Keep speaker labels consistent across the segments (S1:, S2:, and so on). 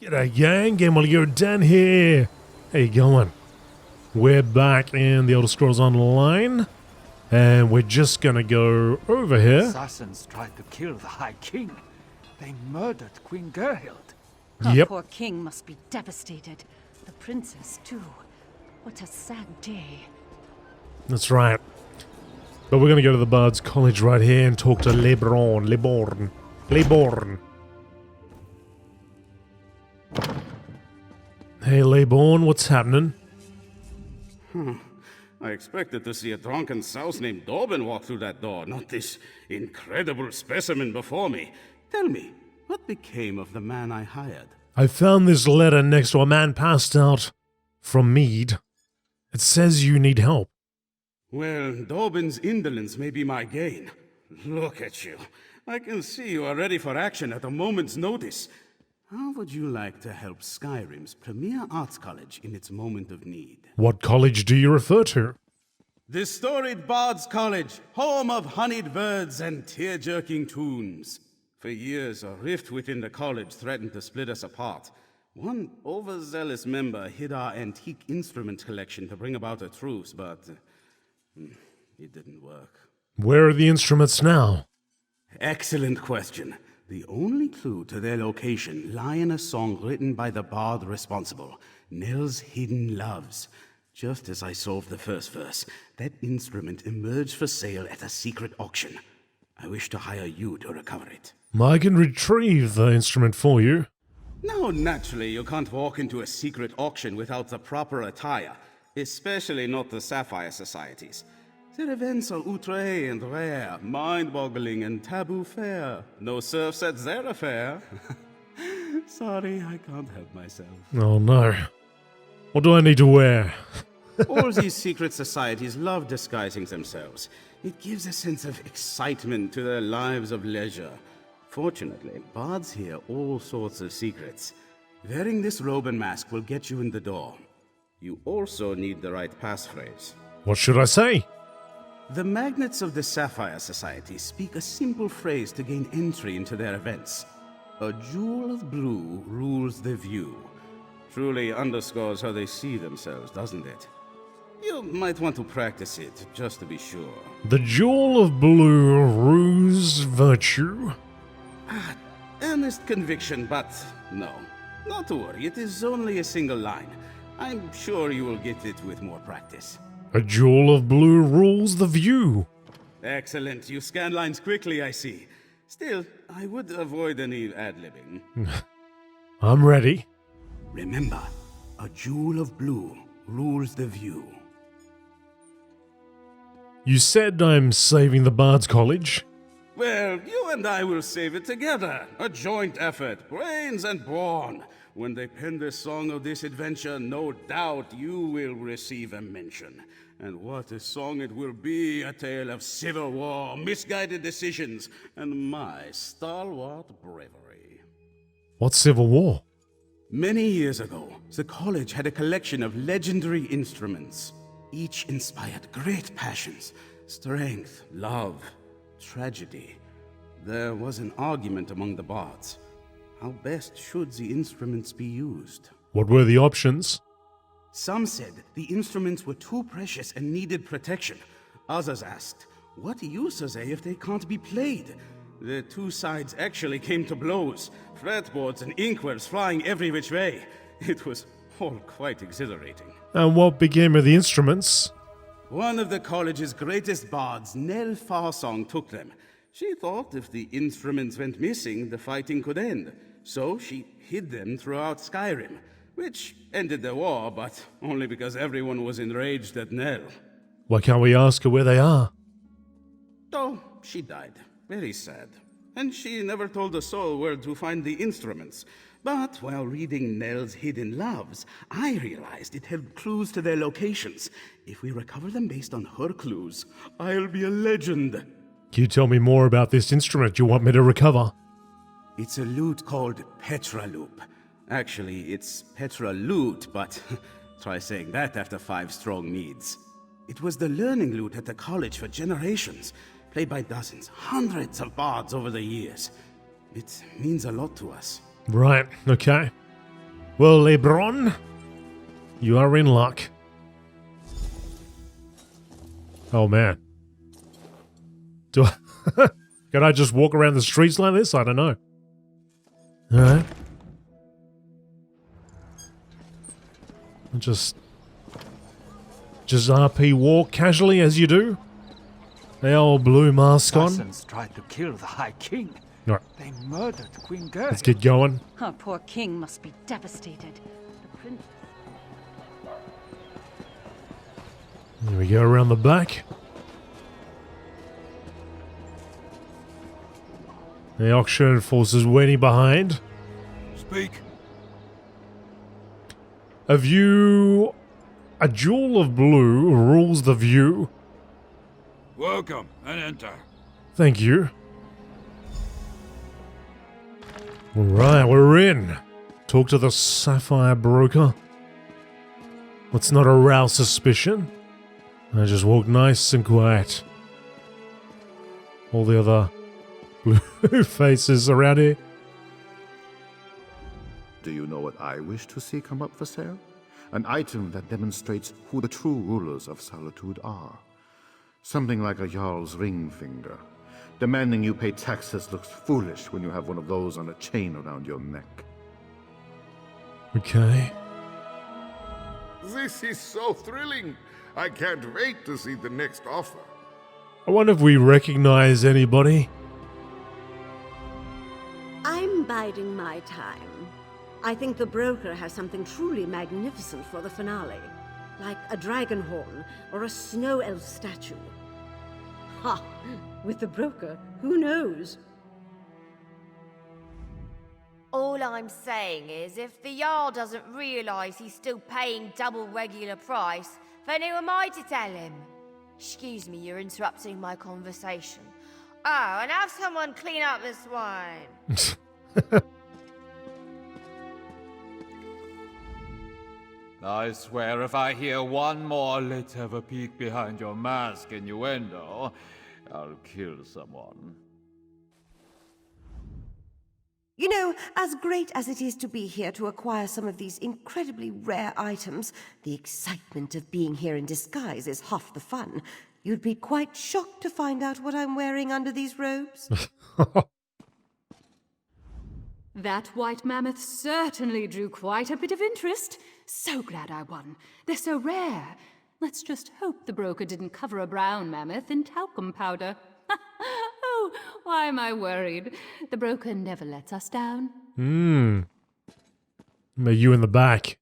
S1: G'day gang, GameolioDan here. How you going? We're back in the Elder Scrolls Online, and we're just gonna go over here.
S2: Assassins tried to kill the High King. They murdered Queen Gerhild.
S3: Our
S1: Yep.
S3: poor king must be devastated. The princess, too. What a sad day.
S1: That's right. But we're gonna go to the Bard's College right here and talk to Leborn. Hey Leborn, what's happening?
S4: I expected to see a drunken souse named Dobbin walk through that door, not this incredible specimen before me. Tell me, what became of the man I hired?
S1: I found this letter next to a man passed out from Mead. It says you need help.
S4: Well, Dobbin's indolence may be my gain. Look at you. I can see you are ready for action at a moment's notice. How would you like to help Skyrim's premier arts college in its moment of need?
S1: What college do you refer to?
S4: The storied Bard's College, home of honeyed birds and tear-jerking tunes. For years, a rift within the college threatened to split us apart. One overzealous member hid our antique instrument collection to bring about a truce, but it didn't work.
S1: Where are the instruments now?
S4: Excellent question. The only clue to their location lie in a song written by the bard responsible, Nell's Hidden Loves. Just as I solved the first verse, that instrument emerged for sale at a secret auction. I wish to hire you to recover it.
S1: I can retrieve the instrument for you.
S4: Now, naturally, you can't walk into a secret auction without the proper attire, especially not the Sapphire Societies. Their events are outre and rare, mind-boggling and taboo fair. No serfs at their affair. Sorry, I can't help myself.
S1: Oh no. What do I need to wear?
S4: All these secret societies love disguising themselves. It gives a sense of excitement to their lives of leisure. Fortunately, bards hear all sorts of secrets. Wearing this robe and mask will get you in the door. You also need the right passphrase.
S1: What should I say?
S4: The magnates of the Sapphire Society speak a simple phrase to gain entry into their events. A jewel of blue rules the view. Truly underscores how they see themselves, doesn't it? You might want to practice it, just to be sure.
S1: The jewel of blue rules virtue.
S4: Earnest conviction, but no. Not to worry, it is only a single line. I'm sure you will get it with more practice.
S1: A jewel of blue rules the view.
S4: Excellent. You scan lines quickly, I see. Still, I would avoid any ad-libbing.
S1: I'm ready.
S4: Remember, a jewel of blue rules the view.
S1: You said I'm saving the Bard's College.
S4: Well, you and I will save it together. A joint effort, brains and brawn. When they pen the song of this adventure, no doubt you will receive a mention. And what a song it will be, a tale of civil war, misguided decisions, and my stalwart bravery.
S1: What civil war?
S4: Many years ago, the college had a collection of legendary instruments. Each inspired great passions, strength, love, tragedy. There was an argument among the bards. How best should the instruments be used?
S1: What were the options?
S4: Some said the instruments were too precious and needed protection. Others asked, what use are they if they can't be played? The two sides actually came to blows, fretboards and inkwells flying every which way. It was all quite exhilarating.
S1: And what became of the instruments?
S4: One of the college's greatest bards, Nell Farsong, took them. She thought if the instruments went missing, the fighting could end. So she hid them throughout Skyrim, which ended the war, but only because everyone was enraged at Nell.
S1: Why can't we ask her where they are?
S4: Oh, she died. Very sad. And she never told a soul where to find the instruments. But while reading Nell's Hidden Loves, I realized it held clues to their locations. If we recover them based on her clues, I'll be a legend.
S1: Can you tell me more about this instrument you want me to recover?
S4: It's a lute called Petraloop. Actually, it's Petra Lute, but try saying that after 5 strong meads. It was the learning lute at the college for generations, played by dozens, hundreds of bards over the years. It means a lot to us.
S1: Right, okay. Well, Lebron, you are in luck. Oh, man. Do I... Can I just walk around the streets like this? I don't know. Alright. Just RP walk casually as you do. The old blue mask on.
S2: Assassins tried to kill the High King.
S1: Alright,
S2: They murdered Queen Gerda.
S1: let's get going.
S3: Our poor king must be devastated. The prince...
S1: Here we go around the back. The auction forces waiting behind.
S2: Speak.
S1: A view... A jewel of blue rules the view.
S2: Welcome and enter.
S1: Thank you. Alright, we're in. Talk to the sapphire broker. Let's not arouse suspicion. I just walk nice and quiet. All the other blue faces around here.
S5: Do you know what I wish to see come up for sale? An item that demonstrates who the true rulers of Solitude are. Something like a Jarl's ring finger. Demanding you pay taxes looks foolish when you have one of those on a chain around your neck.
S1: Okay.
S6: This is so thrilling. I can't wait to see the next offer.
S1: I wonder if we recognize anybody.
S7: I'm biding my time. I think the broker has something truly magnificent for the finale. Like a dragon horn or a snow elf statue. Ha! With the broker, who knows?
S8: All I'm saying is, if the Jarl doesn't realise he's still paying double regular price, then who am I to tell him? Excuse me, you're interrupting my conversation. Oh, and have someone clean up this wine.
S2: I swear if I hear one more let's have a peek behind your mask innuendo, I'll kill someone.
S7: You know, as great as it is to be here to acquire some of these incredibly rare items, the excitement of being here in disguise is half the fun. You'd be quite shocked to find out what I'm wearing under these robes.
S3: That white mammoth certainly drew quite a bit of interest. So glad I won. They're so rare. Let's just hope the broker didn't cover a brown mammoth in talcum powder. Oh, why am I worried? The broker never lets us down.
S1: You in the back.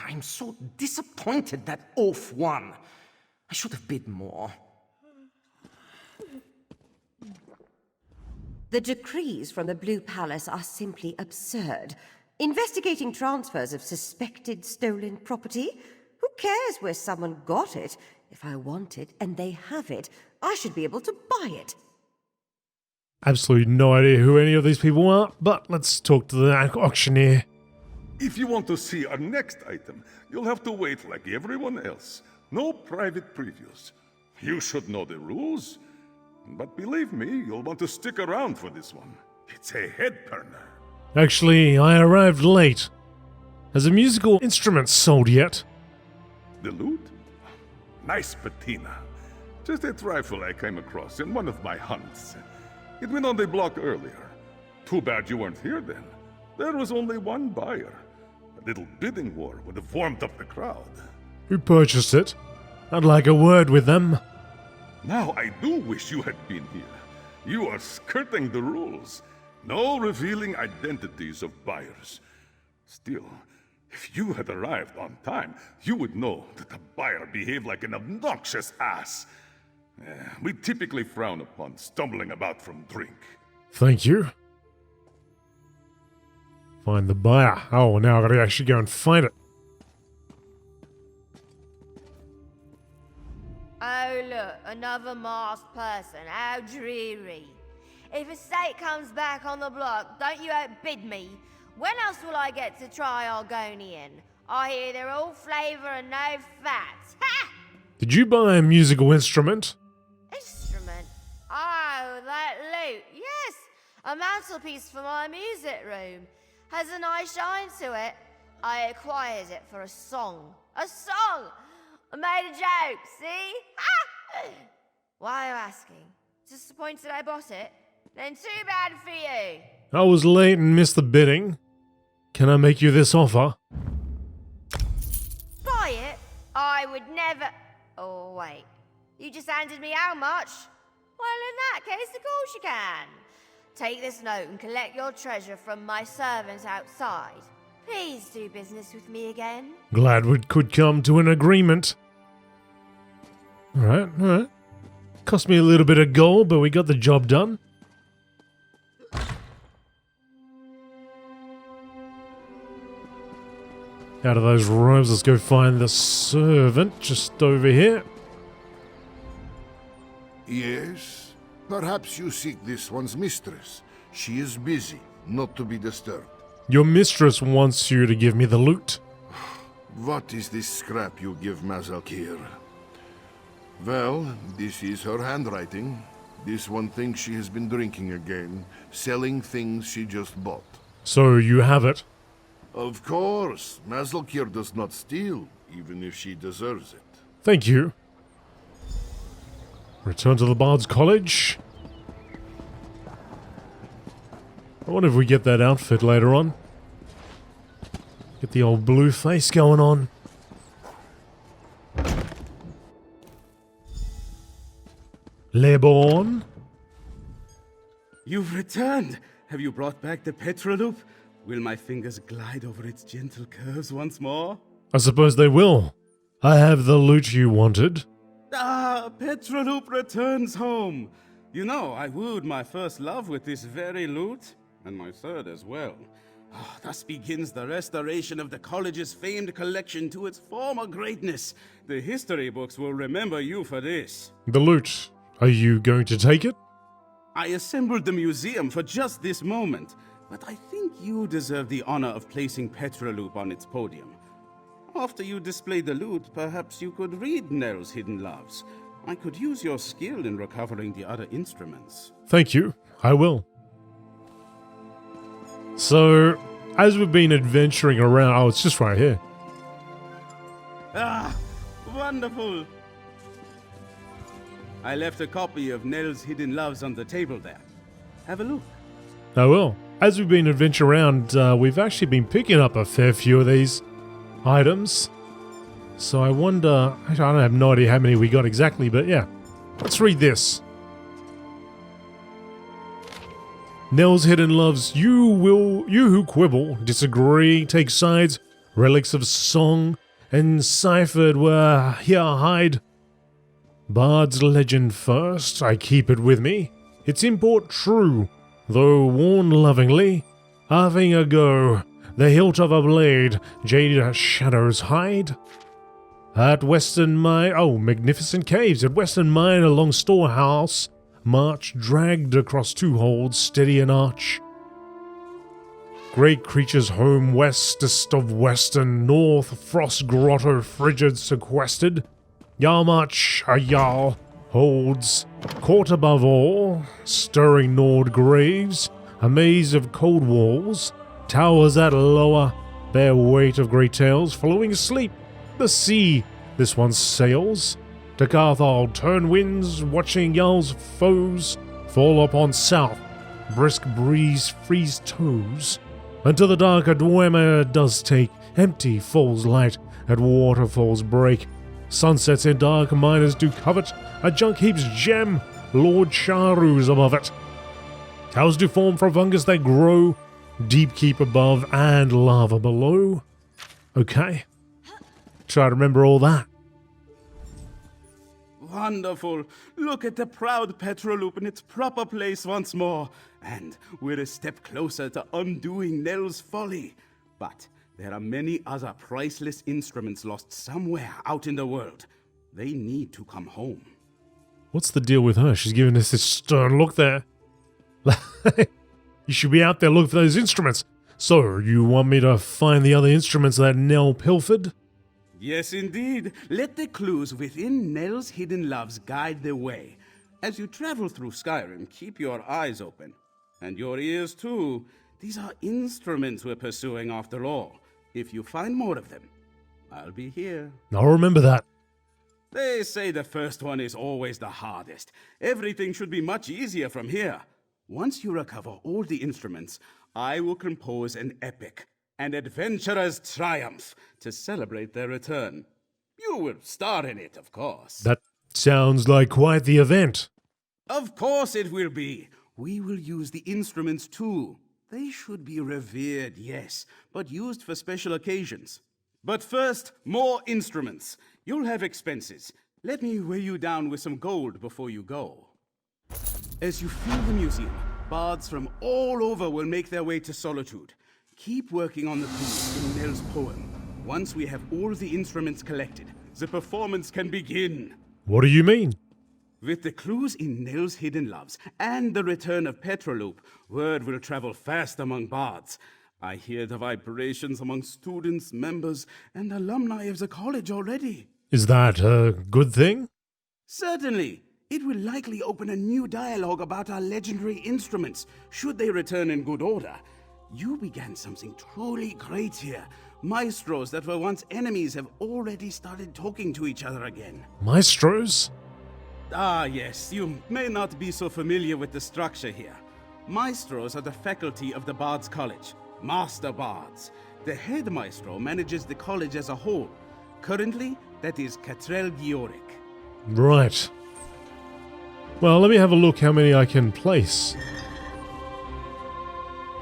S9: I'm so disappointed that oaf won. I should have bid more.
S7: The decrees from the Blue Palace are simply absurd. Investigating transfers of suspected stolen property? Who cares where someone got it? If I want it and they have it, I should be able to buy it.
S1: Absolutely no idea who any of these people are, but let's talk to the auctioneer.
S6: If you want to see our next item, you'll have to wait like everyone else. No private previews. You should know the rules. But believe me, you'll want to stick around for this one. It's a head-turner.
S1: Actually, I arrived late. Has a musical instrument sold yet?
S6: The loot? Nice patina. Just a trifle I came across in one of my hunts. It went on the block earlier. Too bad you weren't here then. There was only one buyer. A little bidding war would have warmed up the crowd.
S1: Who purchased it? I'd like a word with them.
S6: Now I do wish you had been here. You are skirting the rules. No revealing identities of buyers. Still, if you had arrived on time, you would know that the buyer behaved like an obnoxious ass. We typically frown upon stumbling about from drink.
S1: Thank you. Find the buyer. Oh, now I've got to actually go and find it.
S8: Oh look, another masked person, how dreary. If a steak comes back on the block, don't you outbid me. When else will I get to try Argonian? I hear they're all flavour and no fat. Ha!
S1: Did you buy a musical instrument?
S8: Instrument? Oh, that lute, yes. A mantelpiece for my music room. has a nice shine to it. I acquired it for a song. A song! I made a joke, see? Ha! Why are you asking? Disappointed I bought it? Then too bad for you.
S1: I was late and missed the bidding. Can I make you this offer?
S8: Buy it? I would never... Oh, wait. You just handed me how much? Well, in that case, of course you can. Take this note and collect your treasure from my servants outside. Please do business with me again.
S1: Glad we could come to an agreement. Alright. Cost me a little bit of gold, but we got the job done. Out of those robes, let's go find the servant just over here.
S5: Yes? Perhaps you seek this one's mistress. She is busy, not to be disturbed.
S1: Your mistress wants you to give me the loot.
S5: What is this scrap you give Mazalkir? Well, this is her handwriting. This one thinks she has been drinking again, selling things she just bought.
S1: So you have it.
S5: Of course, Mazalkir does not steal, even if she deserves it.
S1: Thank you. Return to the Bard's College. I wonder if we get that outfit later on. Get the old blue face going on. Leborn?
S4: You've returned! Have you brought back the petroloop? Will my fingers glide over its gentle curves once more?
S1: I suppose they will. I have the loot you wanted.
S4: Ah, petroloop returns home! You know, I wooed my first love with this very loot, and my third as well. Thus begins the restoration of the college's famed collection to its former greatness. The history books will remember you for this.
S1: The loot. Are you going to take it?
S4: I assembled the museum for just this moment, but I think you deserve the honor of placing Petroloop on its podium. After you display the loot, perhaps you could read Nell's hidden loves. I could use your skill in recovering the other instruments.
S1: Thank you. I will. So, as we've been adventuring around... Oh, it's just right here.
S4: Ah, wonderful! I left a copy of Nell's hidden loves on the table there. Have a look.
S1: I will. As we've been adventuring around, we've actually been picking up a fair few of these items. So I wonder... I don't have no idea how many we got exactly, but yeah. Let's read this. Nell's hidden loves, you who quibble, disagree, take sides, relics of song, enciphered where here hide. Bard's legend first, I keep it with me. Its import true, though worn lovingly. Having a go, the hilt of a blade, jaded shadows hide. At Western Mine, magnificent caves at Western Mine along Storehouse. March dragged across two holds, steady an arch. Great creatures home westest of western, north frost grotto frigid sequestered. Yarmarch a Jarl holds, court above all, stirring Nord graves, a maze of cold walls, towers that lower, bear weight of great tales, following sleep, the sea, this one sails. To Garthal turn winds, watching Jarl's foes fall upon south, brisk breeze freeze toes. Until the dark a Dwemer does take, empty falls light, at waterfalls break. Sunsets in dark miners do covet, a junk heaps gem, Lord Charu's above it. Towers do form from fungus that grow, deep keep above and lava below. Okay. Try to remember all that.
S4: Wonderful! Look at the proud Petroloop in its proper place once more. And we're a step closer to undoing Nell's folly. But there are many other priceless instruments lost somewhere out in the world. They need to come home.
S1: What's the deal with her? She's giving us this stern look there. You should be out there looking for those instruments. So, you want me to find the other instruments that Nell pilfered?
S4: Yes, indeed. Let the clues within Nell's hidden loves guide the way. As you travel through Skyrim, keep your eyes open. And your ears, too. These are instruments we're pursuing after all. If you find more of them, I'll be here.
S1: I'll remember that.
S4: They say the first one is always the hardest. Everything should be much easier from here. Once you recover all the instruments, I will compose an epic, an adventurer's triumph, to celebrate their return. You will star in it, of course.
S1: That sounds like quite the event.
S4: Of course it will be. We will use the instruments too. They should be revered, yes, but used for special occasions. But first, more instruments. You'll have expenses. Let me weigh you down with some gold before you go. As you fill the museum, bards from all over will make their way to Solitude. Keep working on the clues in Nell's poem. Once we have all the instruments collected, the performance can begin.
S1: What do you mean?
S4: With the clues in Nell's hidden loves and the return of Petroloop, word will travel fast among bards. I hear the vibrations among students, members, and alumni of the college already.
S1: Is that a good thing?
S4: Certainly. It will likely open a new dialogue about our legendary instruments, should they return in good order. You began something truly great here. Maestros that were once enemies have already started talking to each other again.
S1: Maestros?
S4: Ah, yes, you may not be so familiar with the structure here. Maestros are the faculty of the Bards College, Master Bards. The head maestro manages the college as a whole. Currently, that is Catrell Gioric.
S1: Right. Well, let me have a look how many I can place.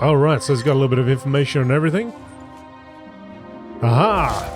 S1: Alright, so it's got a little bit of information on everything. Aha!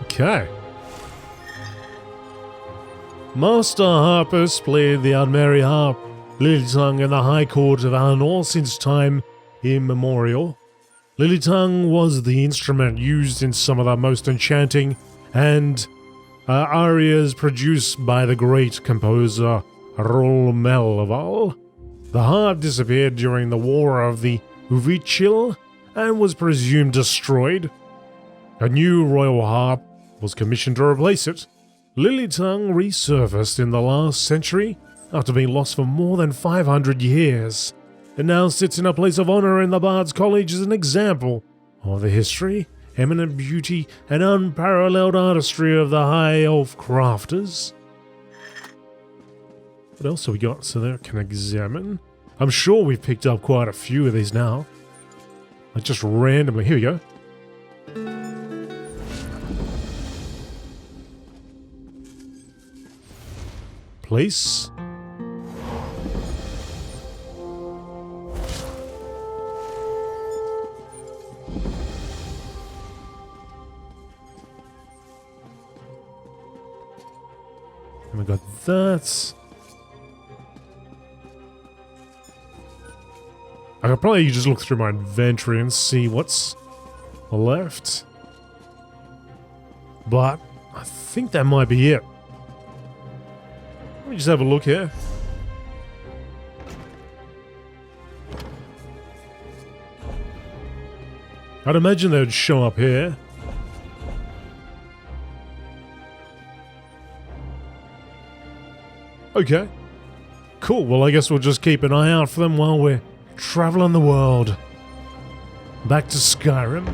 S1: Okay. Master Harpist played the Admeri harp, Lilytongue in the High Court of Alinor since time immemorial. Lilytongue was the instrument used in some of the most enchanting and arias produced by the great composer Rolmelval. The harp disappeared during the War of the Uvichil and was presumed destroyed. A new royal harp was commissioned to replace it. Lilytongue resurfaced in the last century after being lost for more than 500 years. It now sits in a place of honor in the Bards College as an example of the history, eminent beauty, and unparalleled artistry of the High Elf crafters. What else have we got so that I can examine? I'm sure we've picked up quite a few of these now. Like just randomly. Here we go. Place. And we got that. I could probably just look through my inventory and see what's left. But I think that might be it. Let me just have a look here. I'd imagine they'd show up here. Okay. Cool, well I guess we'll just keep an eye out for them while we're traveling the world. Back to Skyrim.